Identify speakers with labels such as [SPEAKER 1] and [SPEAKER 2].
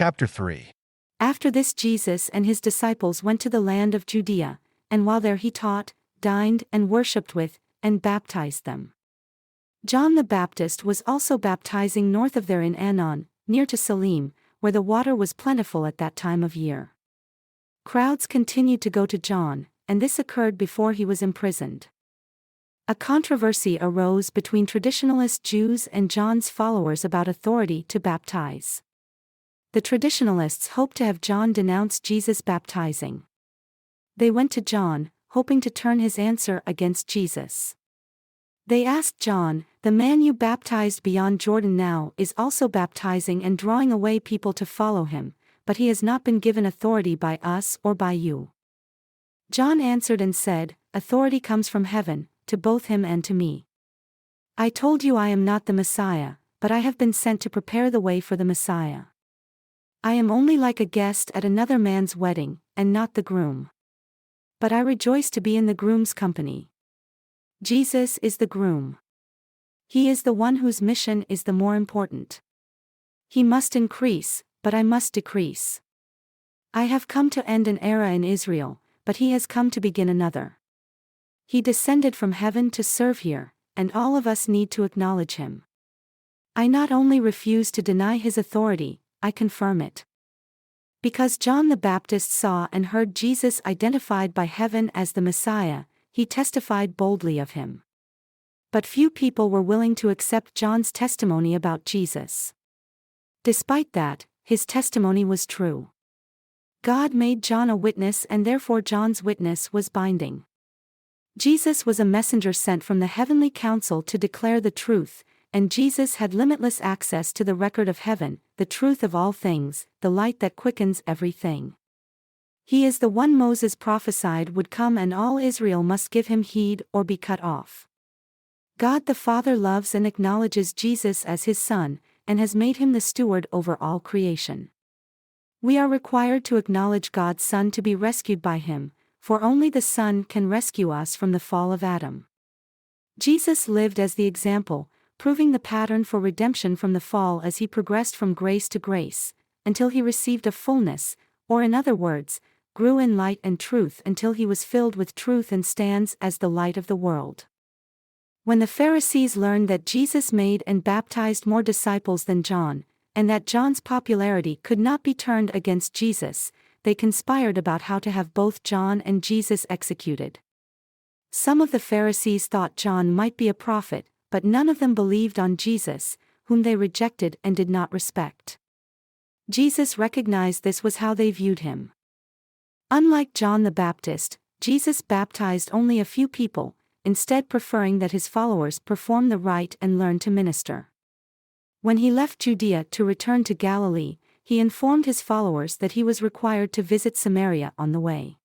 [SPEAKER 1] Chapter 3.
[SPEAKER 2] After this Jesus and his disciples went to the land of Judea, and while there he taught, dined and worshipped with, and baptized them. John the Baptist was also baptizing north of there in Aenon, near to Salim, where the water was plentiful at that time of year. Crowds continued to go to John, and this occurred before he was imprisoned. A controversy arose between traditionalist Jews and John's followers about authority to baptize. The traditionalists hoped to have John denounce Jesus' baptizing. They went to John, hoping to turn his answer against Jesus. They asked John, "The man you baptized beyond Jordan now is also baptizing and drawing away people to follow him, but he has not been given authority by us or by you." John answered and said, "Authority comes from heaven, to both him and to me. I told you I am not the Messiah, but I have been sent to prepare the way for the Messiah. I am only like a guest at another man's wedding, and not the groom. But I rejoice to be in the groom's company." Jesus is the groom. He is the one whose mission is the more important. He must increase, but I must decrease. I have come to end an era in Israel, but he has come to begin another. He descended from heaven to serve here, and all of us need to acknowledge him. I not only refuse to deny his authority, I confirm it. Because John the Baptist saw and heard Jesus identified by heaven as the Messiah, he testified boldly of him. But few people were willing to accept John's testimony about Jesus. Despite that, his testimony was true. God made John a witness, and therefore John's witness was binding. Jesus was a messenger sent from the heavenly council to declare the truth, and Jesus had limitless access to the record of heaven, the truth of all things, the light that quickens everything. He is the one Moses prophesied would come, and all Israel must give him heed or be cut off. God the Father loves and acknowledges Jesus as his Son, and has made him the steward over all creation. We are required to acknowledge God's Son to be rescued by him, for only the Son can rescue us from the fall of Adam. Jesus lived as the example, proving the pattern for redemption from the fall as he progressed from grace to grace, until he received a fullness, or in other words, grew in light and truth until he was filled with truth and stands as the light of the world. When the Pharisees learned that Jesus made and baptized more disciples than John, and that John's popularity could not be turned against Jesus, they conspired about how to have both John and Jesus executed. Some of the Pharisees thought John might be a prophet, but none of them believed on Jesus, whom they rejected and did not respect. Jesus recognized this was how they viewed him. Unlike John the Baptist, Jesus baptized only a few people, instead preferring that his followers perform the rite and learn to minister. When he left Judea to return to Galilee, he informed his followers that he was required to visit Samaria on the way.